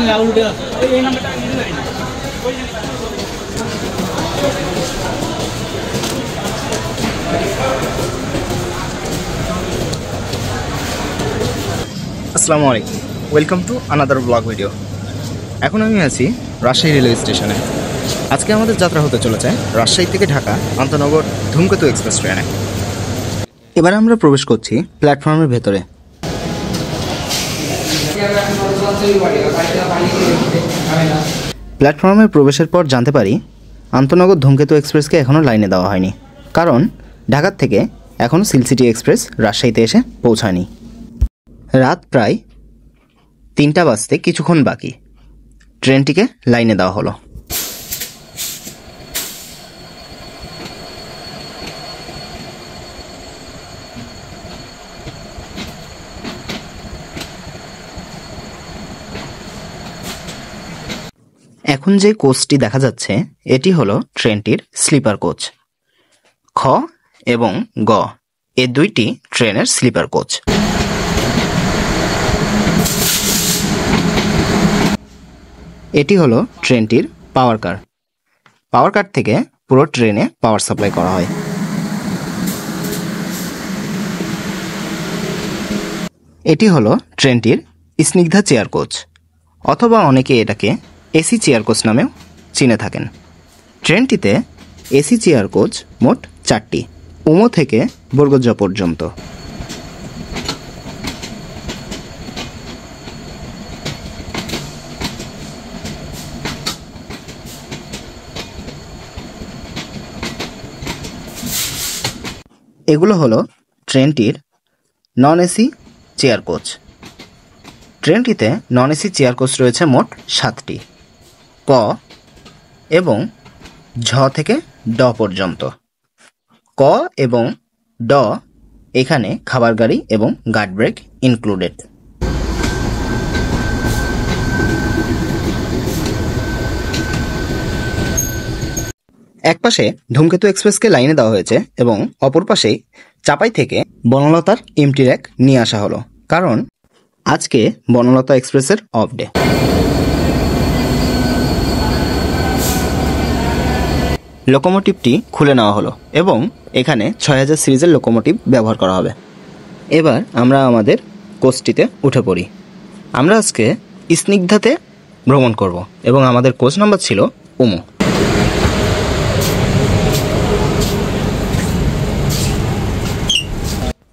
আসসালামু আলাইকুম, welcome to another blog video. এখন আমি আছি রাজশাহী রেলওয়ে স্টেশনে। আজকে আমাদের যাত্রা হতে চলেছে রাজশাহী থেকে ঢাকা আন্তনগর ধূমকেতু এক্সপ্রেস ট্রেনে। এবার আমরা প্রবেশ করছি প্ল্যাটফর্মের ভেতরে। প্ল্যাটফর্মে প্রবেশের পর জানতে পারি আন্তনগর ধূমকেতু এক্সপ্রেসকে এখনও লাইনে দেওয়া হয়নি, কারণ ঢাকার থেকে এখনও সিলসিটি এক্সপ্রেস রাজশাহীতে এসে পৌঁছায়নি। রাত প্রায় 3টা বাজতে কিছুক্ষণ বাকি, ট্রেনটিকে লাইনে দেওয়া হলো। এখন যে কোচটি দেখা যাচ্ছে এটি হলো ট্রেনটির স্লিপার কোচ। খ এবং গ এ দুইটি ট্রেনের স্লিপার কোচ। এটি হলো ট্রেনটির পাওয়ার কার। পাওয়ার কার থেকে পুরো ট্রেনে পাওয়ার সাপ্লাই করা হয়। এটি হলো ট্রেনটির স্নিগ্ধা চেয়ার কোচ, অথবা অনেকে এটাকে এসি চেয়ার কোচ নামেও চিনে থাকেন। ট্রেনটিতে এসি চেয়ার কোচ মোট 4টি, উমো থেকে বরগজ্জা পর্যন্ত। এগুলো হলো ট্রেনটির নন এসি চেয়ার কোচ। ট্রেনটিতে নন এসি চেয়ার কোচ রয়েছে মোট 7টি, ক এবং ঝ থেকে ড পর্যন্ত। ক এবং ড এখানে খাবার গাড়ি এবং গার্ড ব্রেক ইনক্লুডেড। একপাশে ধূমকেতু এক্সপ্রেসকে লাইনে দেওয়া হয়েছে এবং অপর পাশে চাপাই থেকে বনলতার এমটি র্যাক নিয়ে আসা হলো, কারণ আজকে বনলতা এক্সপ্রেসের অফ ডে। লোকোমোটিভটি খুলে নেওয়া হলো এবং এখানে 6000 সিরিজের লোকোমোটিভ ব্যবহার করা হবে। এবার আমরা আমাদের কোচটিতে উঠে পড়ি। আমরা আজকে স্নিগ্ধাতে ভ্রমণ করব এবং আমাদের কোচ নাম্বার ছিল উমো।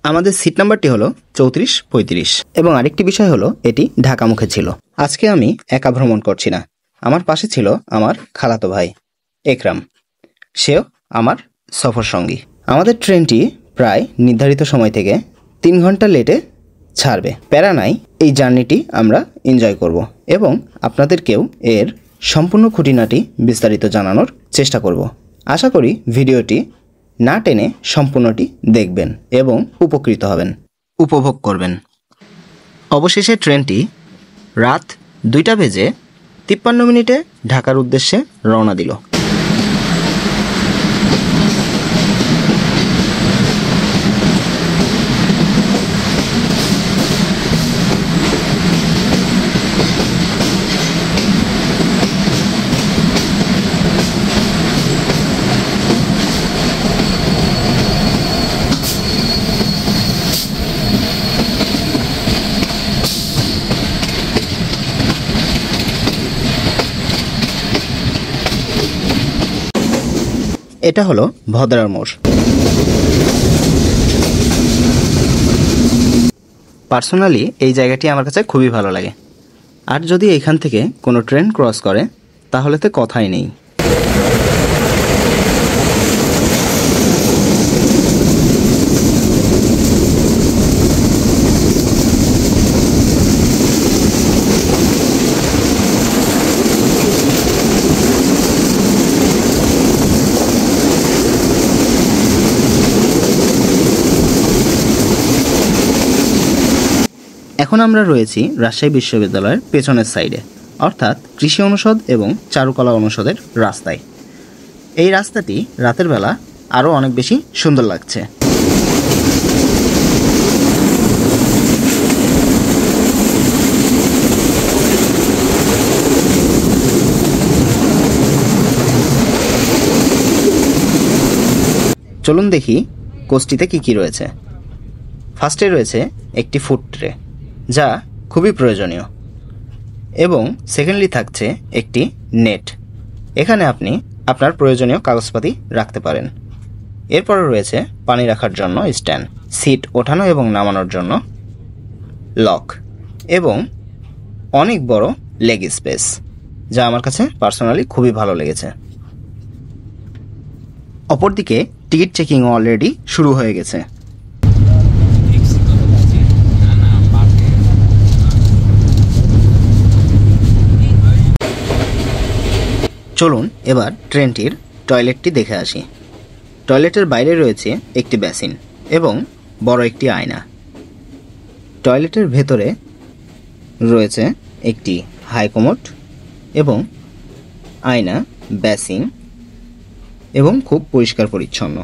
আমাদের সিট নাম্বারটি হলো 3435 এবং আরেকটি বিষয় হলো এটি ঢাকামুখে ছিল। আজকে আমি একা ভ্রমণ করছি না, আমার পাশে ছিল আমার খালাতো ভাই একরাম, সেও আমার সফর সঙ্গী। আমাদের ট্রেনটি প্রায় নির্ধারিত সময় থেকে 3 ঘন্টা লেটে ছাড়বে। প্যারা নাই, এই জার্নিটি আমরা এনজয় করব এবং আপনাদেরকেও এর সম্পূর্ণ খুঁটিনাটি বিস্তারিত জানানোর চেষ্টা করব। আশা করি ভিডিওটি না টেনে সম্পূর্ণটি দেখবেন এবং উপকৃত হবেন, উপভোগ করবেন। অবশেষে ট্রেনটি রাত 2:53 ঢাকার উদ্দেশ্যে রওনা দিল। এটা হলো ভদ্রার মোড়। পার্সোনালি এই জায়গাটি আমার কাছে খুবই ভালো লাগে, আর যদি এখান থেকে কোনো ট্রেন ক্রস করে তাহলে তো কথাই নেই। এখন আমরা রয়েছি রাজশাহী বিশ্ববিদ্যালয়ের পেছনের সাইডে, অর্থাৎ কৃষি অনুষদ এবং চারুকলা অনুষদের রাস্তায়। এই রাস্তাটি রাতের বেলা আরও অনেক বেশি সুন্দর লাগছে। চলুন দেখি কোচটিতে কি কি রয়েছে। ফার্স্টে রয়েছে একটি ফুড ট্রে, যা খুবই প্রয়োজনীয়, এবং সেকেন্ডলি থাকছে একটি নেট। এখানে আপনি আপনার প্রয়োজনীয় কাগজপাতি রাখতে পারেন। এরপরে রয়েছে পানি রাখার জন্য স্ট্যান্ড, সিট ওঠানো এবং নামানোর জন্য লক, এবং অনেক বড় লেগ স্পেস, যা আমার কাছে পার্সোনালি খুবই ভালো লেগেছে। অপরদিকে টিকিট চেকিং অলরেডি শুরু হয়ে গেছে। চলুন এবার ট্রেনটির টয়লেটটি দেখে আসি। টয়লেটের বাইরে রয়েছে একটি বেসিন এবং বড় একটি আয়না। টয়লেটের ভেতরে রয়েছে একটি হাইকমোড এবং আয়না, বেসিন, এবং খুব পরিষ্কার পরিচ্ছন্ন।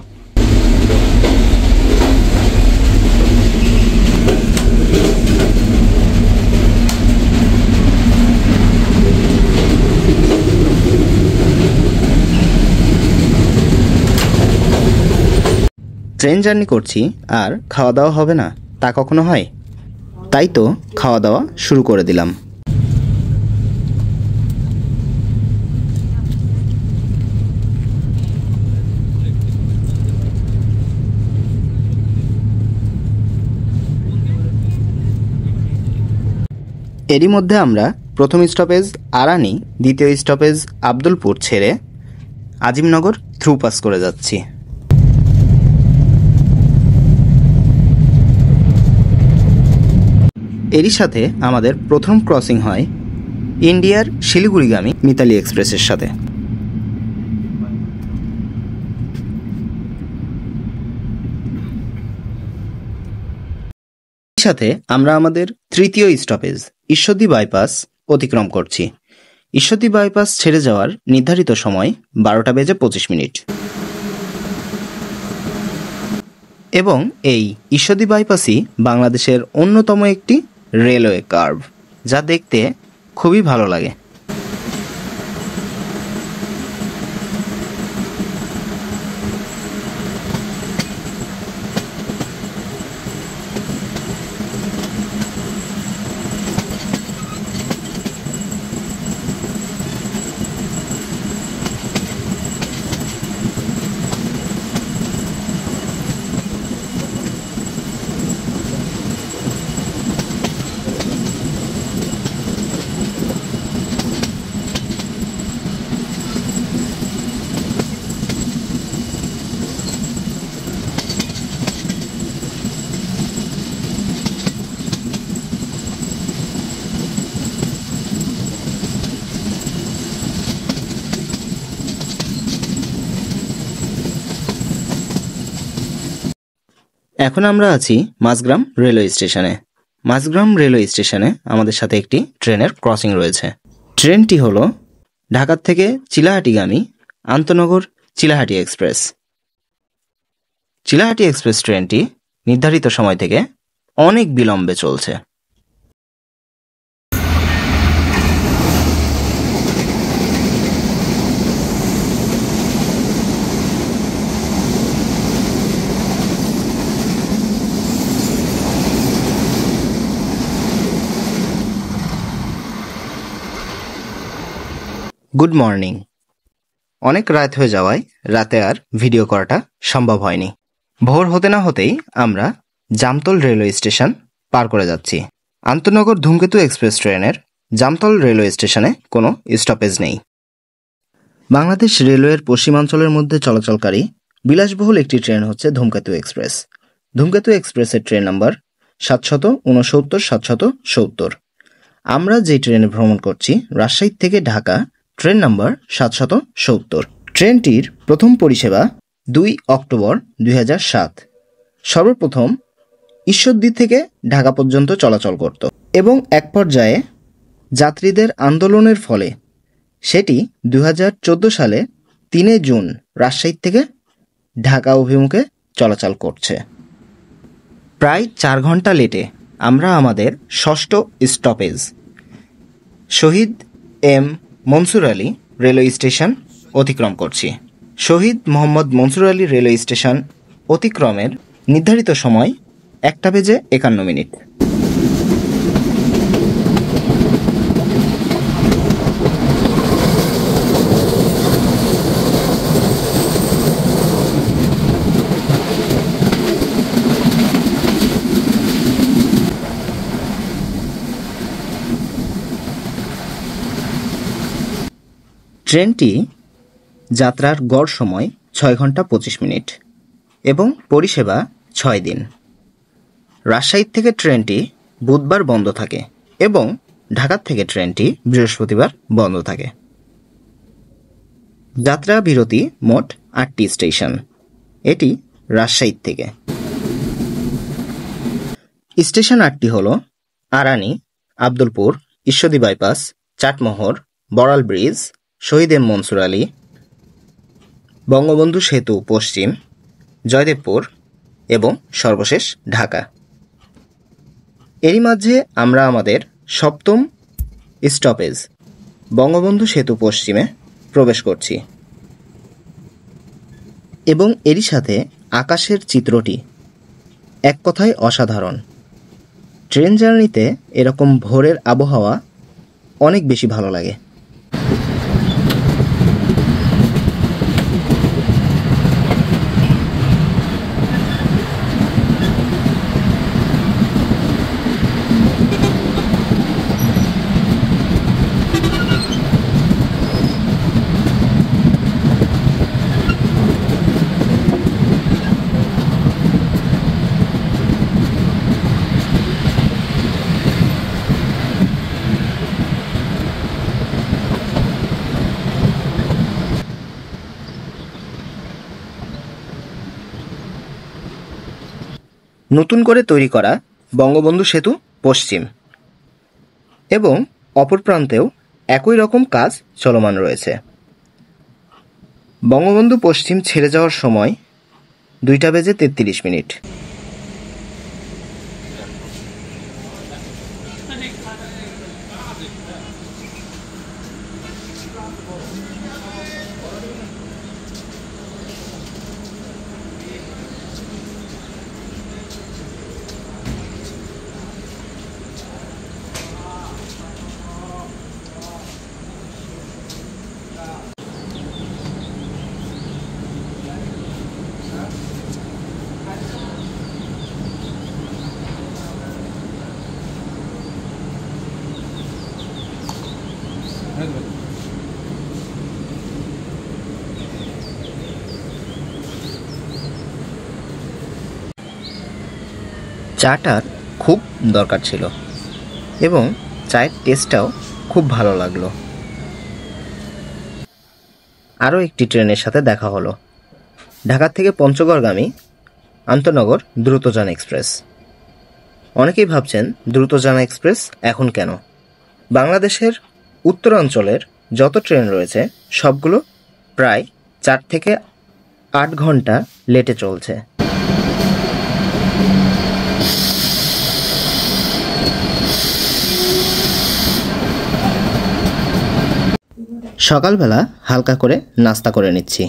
ট্রেন জার্নি করছি আর খাওয়া দাওয়া হবে না, তা কখনো হয়? তাই তো খাওয়া দাওয়া শুরু করে দিলাম। এরই মধ্যে আমরা প্রথম স্টপেজ আরানি, দ্বিতীয় স্টপেজ আব্দুলপুর ছেড়ে আজিমনগর থ্রু পাস করে যাচ্ছি। এরই সাথে আমাদের প্রথম ক্রসিং হয় ইন্ডিয়ার শিলিগুড়িগামী মিতালি এক্সপ্রেসের সাথে। সাথে আমরা আমাদের তৃতীয় স্টপেজ ঈশ্বরদী বাইপাস অতিক্রম করছি। ঈশ্বরদী বাইপাস ছেড়ে যাওয়ার নির্ধারিত সময় 12:25। এবং এই ঈশ্বরদী বাইপাসই বাংলাদেশের অন্যতম একটি রেলওয়ে কার্ভ, যা দেখতে খুবই ভালো লাগে। এখন আমরা আছি মাঝগ্রাম রেলওয়ে স্টেশনে। মাঝগ্রাম রেলওয়ে স্টেশনে আমাদের সাথে একটি ট্রেনের ক্রসিং রয়েছে। ট্রেনটি হলো ঢাকা থেকে চিলাহাটিগামী আন্তনগর চিলাহাটি এক্সপ্রেস। চিলাহাটি এক্সপ্রেস ট্রেনটি নির্ধারিত সময় থেকে অনেক বিলম্বে চলছে। Good morning. অনেক রাত হয়ে যাওয়ায় রাতে আর ভিডিও করাটা সম্ভব হয়নি। ভোর হতে না হতেই আমরা জামতল রেলওয়ে স্টেশন পার করে যাচ্ছি। আন্তনগর ধূমকেতু এক্সপ্রেস ট্রেনের জামতল রেলওয়ে স্টেশনে কোনো স্টপেজ নেই। বাংলাদেশ রেলওয়ের পশ্চিমাঞ্চলের মধ্যে চলাচলকারী বিলাসবহুল একটি ট্রেন হচ্ছে ধূমকেতু এক্সপ্রেস। ধূমকেতু এক্সপ্রেসের ট্রেন নাম্বার 769-770। আমরা যে ট্রেনে ভ্রমণ করছি রাজশাহী থেকে ঢাকা, ট্রেন নাম্বার 770। ট্রেনটির প্রথম পরিষেবা 2 অক্টোবর 2007 সর্বপ্রথম ঈশ্বরদী থেকে ঢাকা পর্যন্ত চলাচল করত এবং এক পর্যায়ে যাত্রীদের আন্দোলনের ফলে সেটি 2014 সালে 3 জুন রাজশাহী থেকে ঢাকা অভিমুখে চলাচল করছে। প্রায় 4 ঘন্টা লেটে আমরা আমাদের ষষ্ঠ stoppage Shahid M Mansur Ali railway station অতিক্রম করছি। শহীদ মোহাম্মদ মনসুর আলী রেলওয়ে স্টেশন অতিক্রমের নির্ধারিত সময় 1:51। ট্রেনটি যাত্রার গড় সময় 6 ঘন্টা 25 মিনিট এবং পরিষেবা 6 দিন। রাজশাহী থেকে ট্রেনটি বুধবার বন্ধ থাকে এবং ঢাকা থেকে ট্রেনটি বৃহস্পতিবার বন্ধ থাকে। যাত্রা বিরতি মোট 8টি স্টেশন। এটি রাজশাহী থেকে। স্টেশন 8টি হল আরানি, আব্দুলপুর, ঈশ্বরদী বাইপাস, চাটমোহর, বড়াল ব্রিজ, শহীদ এম মনসুর আলী, বঙ্গবন্ধু সেতু পশ্চিম, জয়দেবপুর এবং সর্বশেষ ঢাকা। এরই মাঝে আমরা আমাদের 7ম স্টপেজ বঙ্গবন্ধু সেতু পশ্চিমে প্রবেশ করছি এবং এরই সাথে আকাশের চিত্রটি এক কথায় অসাধারণ। ট্রেন জার্নিতে এরকম ভোরের আবহাওয়া অনেক বেশি ভালো লাগে। নতুন করে তৈরি করা বঙ্গবন্ধু সেতু পশ্চিম এবং অপর প্রান্তেও একই রকম কাজ চলমান রয়েছে। বঙ্গবন্ধু পশ্চিম ছেড়ে যাওয়ার সময় 2:33। চাটার খুব দরকার ছিল এবং চায়ের টেস্টটাও খুব ভালো লাগলো। আরও একটি ট্রেনের সাথে দেখা হলো, ঢাকা থেকে পঞ্চগড়গামী আন্তনগর দ্রুতযান এক্সপ্রেস। অনেকেই ভাবছেন দ্রুতযান এক্সপ্রেস এখন কেন? বাংলাদেশের উত্তরাঞ্চলের যত ট্রেন রয়েছে সবগুলো প্রায় 4 থেকে 8 ঘন্টা লেটে চলছে। সকালবেলা হালকা করে নাস্তা করে নিচ্ছি।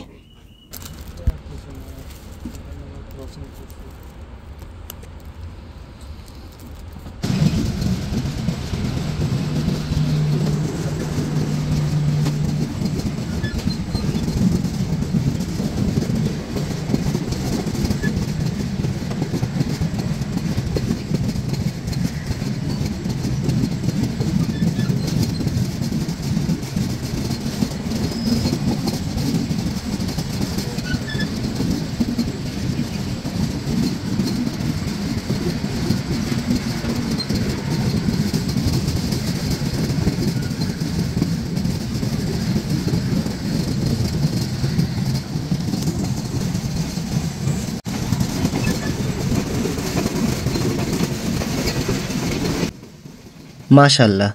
মাশাআল্লাহ,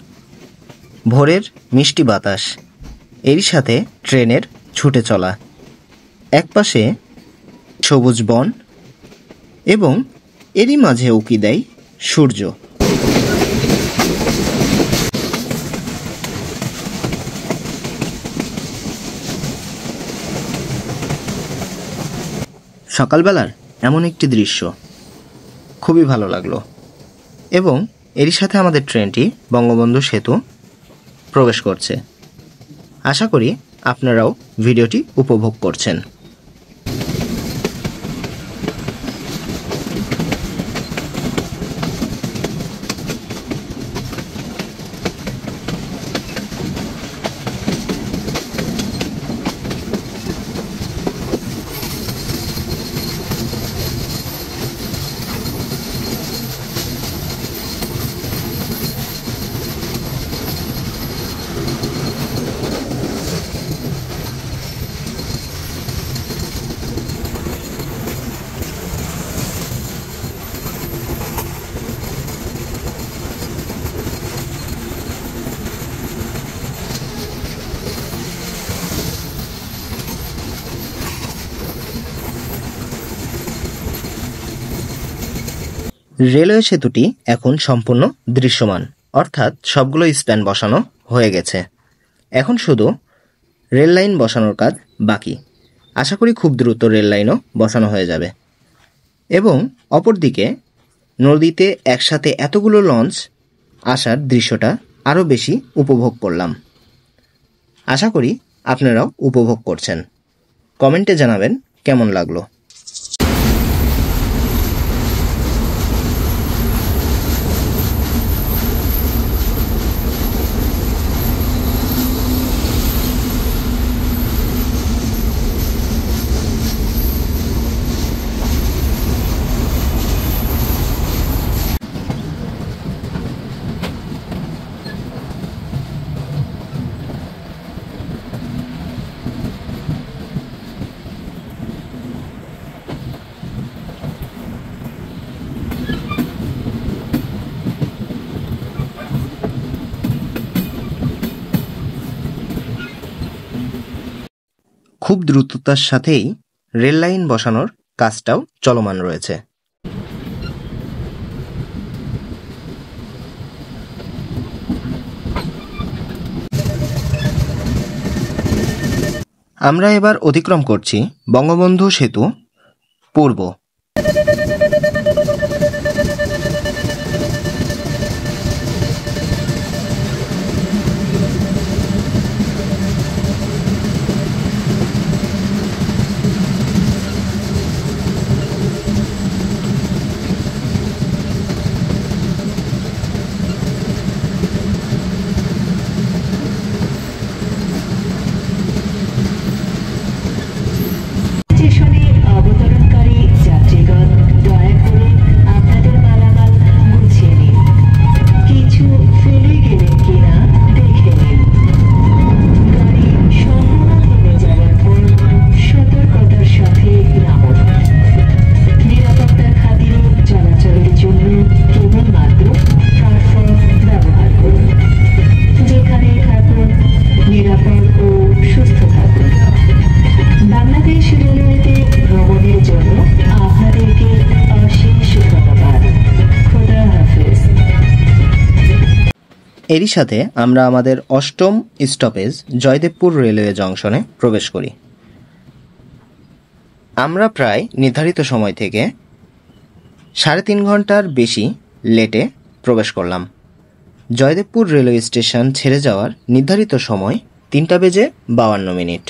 ভোরের মিষ্টি বাতাস, এরই সাথে ট্রেনের ছুটে চলা, একপাশে সবুজ বন এবং এরই মাঝে উকি দেয় সূর্য। সকালবেলার এমন একটি দৃশ্য খুবই ভালো লাগলো এবং এরই সাথে আমাদের ট্রেনটি বঙ্গবন্ধু সেতু প্রবেশ করছে। আশা করি আপনারাও ভিডিওটি উপভোগ করছেন। রেলওয়ে সেতুটি এখন সম্পূর্ণ দৃশ্যমান, অর্থাৎ সবগুলো স্প্যান বসানো হয়ে গেছে। এখন শুধু রেল লাইন বসানোর কাজ বাকি। আশা করি খুব দ্রুত রেল লাইনও বসানো হয়ে যাবে। এবং অপরদিকে নদীতে একসাথে এতগুলো লঞ্চ আসার দৃশ্যটা আরও বেশি উপভোগ করলাম। আশা করি আপনারাও উপভোগ করছেন। কমেন্টে জানাবেন কেমন লাগলো। খুব দ্রুততার সাথেই রেল লাইন বসানোর কাজটাও চলমান রয়েছে। আমরা এবার অতিক্রম করছি বঙ্গবন্ধু সেতু পূর্ব। এরই সাথে আমরা আমাদের অষ্টম স্টপেজ জয়দেবপুর রেলওয়ে জংশনে প্রবেশ করি। আমরা প্রায় নির্ধারিত সময় থেকে 3.5 ঘন্টার বেশি লেটে প্রবেশ করলাম। জয়দেবপুর রেলওয়ে স্টেশন ছেড়ে যাওয়ার নির্ধারিত সময় 3:52।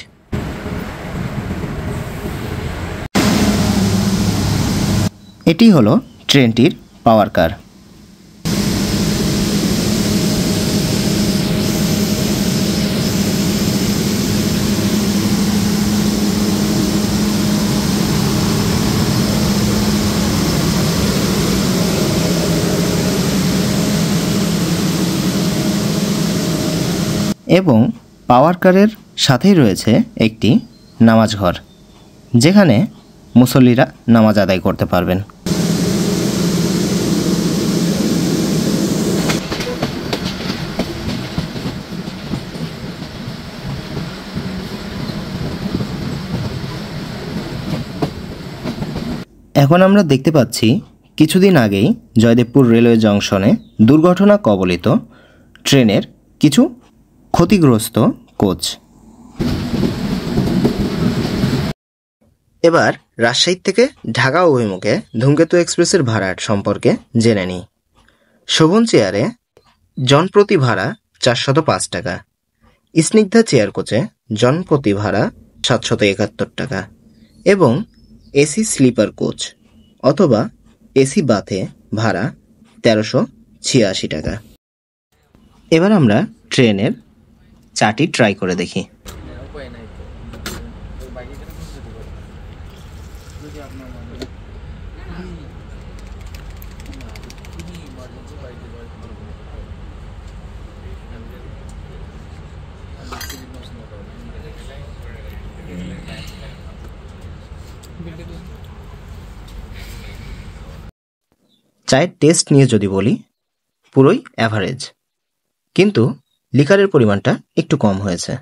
এটি হলো ট্রেনটির পাওয়ার কার। এবং পাওয়ার কারের সাথেই রয়েছে একটি নামাজ ঘর, যেখানে মুসল্লিরা নামাজ আদায় করতে পারবেন। এখন আমরা দেখতে পাচ্ছি কিছুদিন আগেই জয়দেবপুর রেলওয়ে জংশনে দুর্ঘটনা কবলিত ট্রেনের কিছু ক্ষতিগ্রস্ত কোচ। এবার রাজশাহী থেকে ঢাকা অভিমুখে ধূমকেতু এক্সপ্রেসের ভাড়া সম্পর্কে জেনে নিই। শোভন চেয়ারে জনপ্রতি ভাড়া 405 টাকা, স্নিগ্ধা চেয়ার কোচে জনপ্রতি ভাড়া 771 টাকা এবং এসি স্লিপার কোচ অথবা এসি বাথে ভাড়া 1386 টাকা। এবার আমরা ট্রেনের চাটি ট্রাই করে দেখি। চায়ের টেস্ট নিয়ে যদি বলি, পুরোই অ্যাভারেজ, কিন্তু লিকারের পরিমাণটা একটু কম হয়েছে।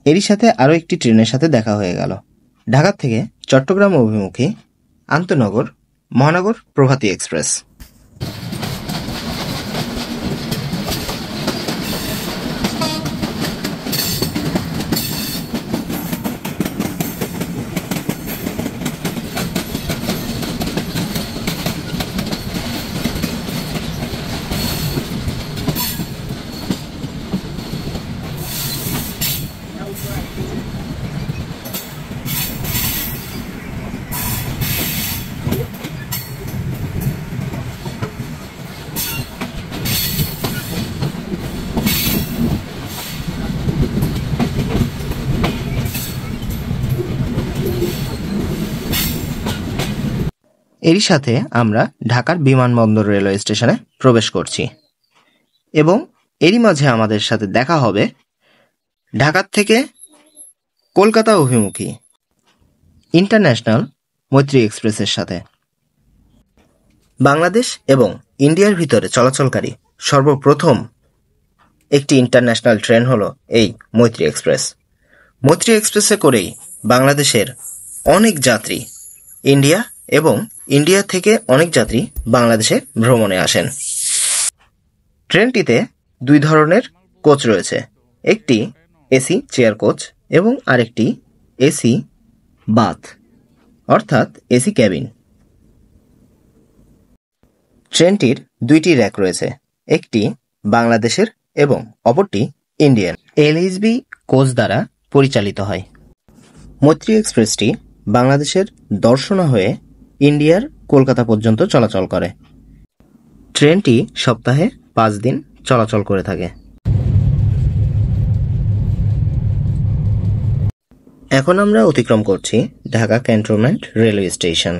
এরই সাথে আরও একটি ট্রেনের সাথে দেখা হয়ে গেল। ঢাকা থেকে চট্টগ্রাম অভিমুখী আন্তনগর মহানগর প্রভাতী এক্সপ্রেস। এরই সাথে আমরা ঢাকার বিমানবন্দর রেলওয়ে স্টেশনে প্রবেশ করছি এবং এরই মাঝে আমাদের সাথে দেখা হবে ঢাকার থেকে কলকাতা অভিমুখী ইন্টারন্যাশনাল মৈত্রী এক্সপ্রেসের সাথে। বাংলাদেশ এবং ইন্ডিয়ার ভিতরে চলাচলকারী সর্বপ্রথম একটি ইন্টারন্যাশনাল ট্রেন হলো এই মৈত্রী এক্সপ্রেস। মৈত্রী এক্সপ্রেসে করেই বাংলাদেশের অনেক যাত্রী ইন্ডিয়া এবং ইন্ডিয়া থেকে অনেক যাত্রী বাংলাদেশে ভ্রমণে আসেন। ট্রেনটিতে দুই ধরনের কোচ রয়েছে, একটি এসি চেয়ার কোচ এবং আরেকটি এসি বাথ অর্থাৎ এসি ক্যাবিন। ট্রেনটির দুইটি র্যাক রয়েছে, একটি বাংলাদেশের এবং অপরটি ইন্ডিয়ান। এলএইচবি কোচ দ্বারা পরিচালিত হয়। মৈত্রী এক্সপ্রেসটি বাংলাদেশের দর্শনা হয়ে ইন্ডিয়ার কলকাতা পর্যন্ত চলাচল করে। ট্রেনটি সপ্তাহে 5 দিন চলাচল করে থাকে। এখন আমরা অতিক্রম করছি ঢাকা ক্যান্টনমেন্ট রেলওয়ে স্টেশন।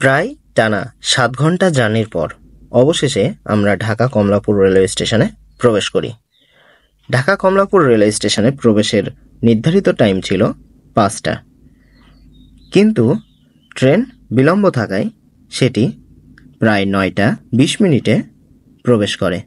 প্রায় টানা 7 ঘন্টা জার্নির পর অবশেষে আমরা ঢাকা কমলাপুর রেলওয়ে স্টেশনে প্রবেশ করি। ঢাকা কমলাপুর রেলওয়ে স্টেশনে প্রবেশের নির্ধারিত টাইম ছিল 5টা, কিন্তু ট্রেন বিলম্ব থাকায় সেটি প্রায় 9টা 20 মিনিটে প্রবেশ করে।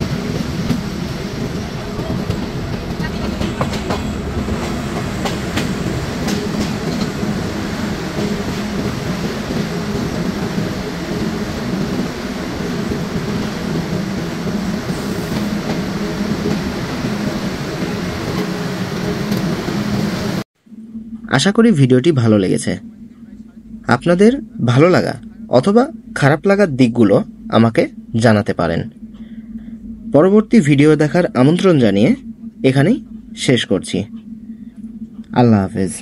আশা করি ভিডিওটি ভালো লেগেছে। আপনাদের ভালো লাগা অথবা খারাপ লাগার দিকগুলো আমাকে জানাতে পারেন। পরবর্তী ভিডিও দেখার আমন্ত্রণ জানিয়ে এখানেই শেষ করছি। আল্লাহ হাফেজ।